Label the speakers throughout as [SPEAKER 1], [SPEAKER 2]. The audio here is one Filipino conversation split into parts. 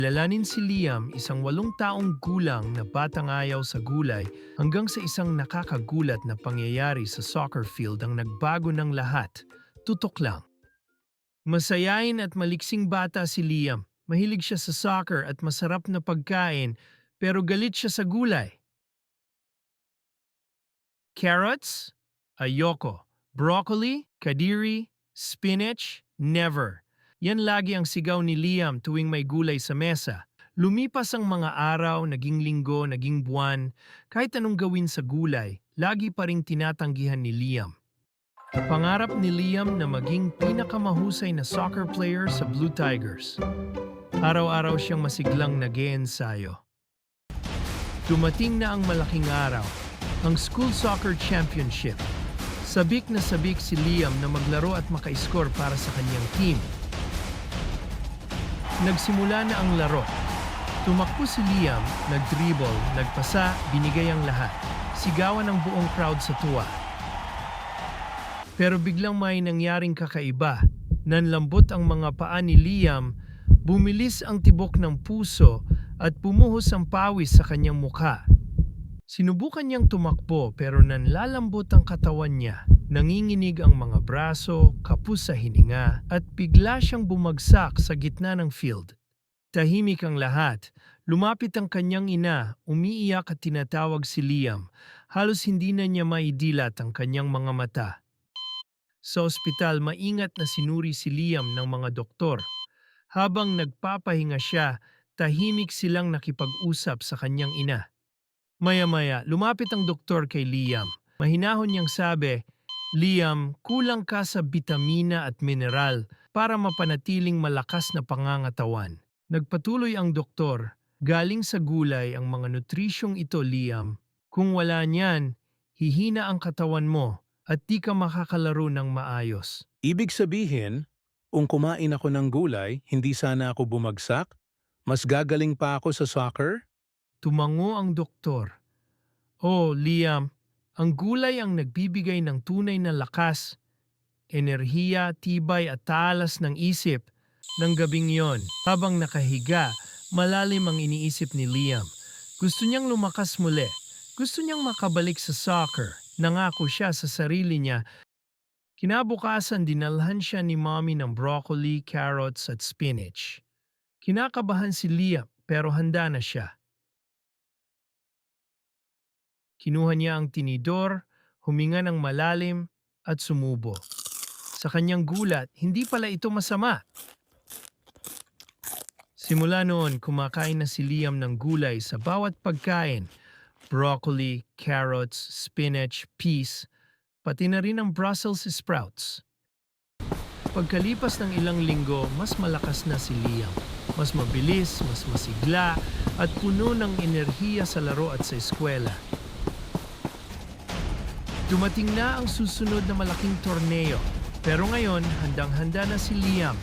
[SPEAKER 1] Lalanin si Liam, isang 8 taong gulang na batang ayaw sa gulay, hanggang sa isang nakakagulat na pangyayari sa soccer field ang nagbago ng lahat. Tutok lang. Masayain at maliksing bata si Liam. Mahilig siya sa soccer at masarap na pagkain, pero galit siya sa gulay. Carrots? Ayoko. Broccoli? Kadiri? Spinach? Never. Yan lagi ang sigaw ni Liam tuwing may gulay sa mesa. Lumipas ang mga araw, naging linggo, naging buwan. Kahit anong gawin sa gulay, lagi pa ring tinatanggihan ni Liam. Pangarap ni Liam na maging pinakamahusay na soccer player sa Blue Tigers. Araw-araw siyang masiglang nag-eensayo. Dumating na ang malaking araw, ang School Soccer Championship. Sabik na sabik si Liam na maglaro at maka-score para sa kanyang team. Nagsimula na ang laro. Tumakbo si Liam, nag-dribble, nagpasa, binigay ang lahat. Sigawan ng buong crowd sa tuwa. Pero biglang may nangyaring kakaiba. Nanlambot ang mga paa ni Liam, bumilis ang tibok ng puso at bumuhos ang pawis sa kanyang mukha. Sinubukan niyang tumakbo pero nanlalambot ang katawan niya. Nanginginig ang mga braso, kapos sa hininga, at bigla siyang bumagsak sa gitna ng field. Tahimik ang lahat. Lumapit ang kanyang ina, umiiyak at tinatawag si Liam. Halos hindi na niya maidilat ang kanyang mga mata. Sa ospital, maingat na sinuri si Liam ng mga doktor. Habang nagpapahinga siya, tahimik silang nakipag-usap sa kanyang ina. Maya-maya, lumapit ang doktor kay Liam. Mahinahon niyang sabi, "Liam, kulang ka sa bitamina at mineral para mapanatiling malakas na pangangatawan." Nagpatuloy ang doktor, "Galing sa gulay ang mga nutrisyong ito, Liam. Kung wala niyan, hihina ang katawan mo at di ka makakalaro ng maayos."
[SPEAKER 2] Ibig sabihin, kung kumain ako ng gulay, hindi sana ako bumagsak? Mas gagaling pa ako sa soccer?
[SPEAKER 1] Tumango ang doktor. "Oh, Liam, ang gulay ang nagbibigay ng tunay na lakas, enerhiya, tibay at talas ng isip." Ng gabing yon, habang nakahiga, malalim ang iniisip ni Liam. Gusto niyang lumakas muli. Gusto niyang makabalik sa soccer. Nangako siya sa sarili niya. Kinabukasan, dinalhan siya ni Mommy ng broccoli, carrots at spinach. Kinakabahan si Liam pero handa na siya. Kinuha niya ang tinidor, huminga ng malalim at sumubo. Sa kanyang gulat, hindi pala ito masama. Simula noon, kumakain na si Liam ng gulay sa bawat pagkain. Broccoli, carrots, spinach, peas, pati na rin ang Brussels sprouts. Pagkalipas ng ilang linggo, mas malakas na si Liam. Mas mabilis, mas masigla, at puno ng enerhiya sa laro at sa eskwela. Dumating na ang susunod na malaking torneo. Pero ngayon, handang-handa na si Liam.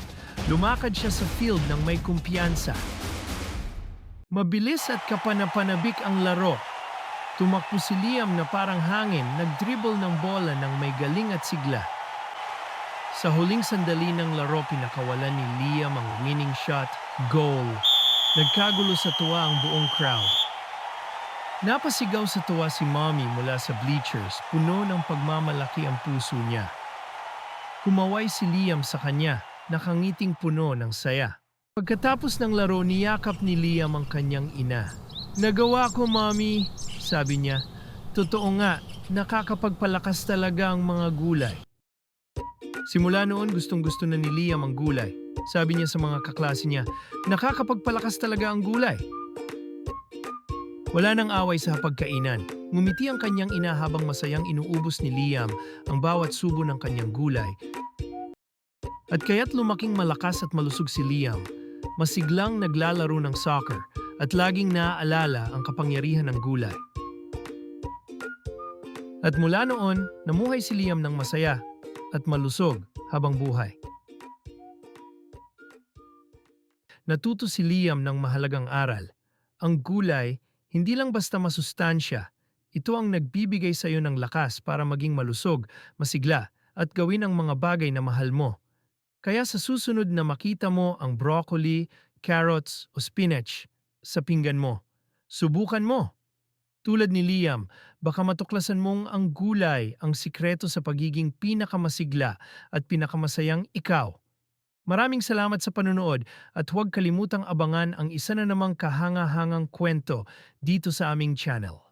[SPEAKER 1] Lumakad siya sa field ng may kumpiyansa. Mabilis at kapanapanabik ang laro. Tumakbo si Liam na parang hangin, nagdribble ng bola ng may galing at sigla. Sa huling sandali ng laro, pinakawalan ni Liam ang winning shot, goal. Nagkagulo sa tuwa ang buong crowd. Napasigaw sa tuwa si Mommy mula sa bleachers, puno ng pagmamalaki ang puso niya. Kumaway si Liam sa kanya, nakangiting puno ng saya. Pagkatapos ng laro, niyakap ni Liam ang kanyang ina. "Nagawa ko, Mommy," sabi niya. "Totoo nga, nakakapagpalakas talaga ang mga gulay." Simula noon, gustong-gusto na ni Liam ang gulay. Sabi niya sa mga kaklase niya, "Nakakapagpalakas talaga ang gulay." Wala nang away sa hapagkainan. Ngumiti ang kanyang ina habang masayang inuubos ni Liam ang bawat subo ng kanyang gulay. At kaya't lumaking malakas at malusog si Liam, masiglang naglalaro ng soccer at laging naaalala ang kapangyarihan ng gulay. At mula noon, namuhay si Liam ng masaya at malusog habang buhay. Natuto si Liam ng mahalagang aral. Ang gulay, hindi lang basta masustansya. Ito ang nagbibigay sa iyo ng lakas para maging malusog, masigla, at gawin ang mga bagay na mahal mo. Kaya sa susunod na makita mo ang broccoli, carrots o spinach sa pinggan mo. Subukan mo. Tulad ni Liam, baka matuklasan mong ang gulay ang sikreto sa pagiging pinakamasigla at pinakamasayang ikaw. Maraming salamat sa panunood at huwag kalimutang abangan ang isa na namang kahanga-hangang kwento dito sa aming channel.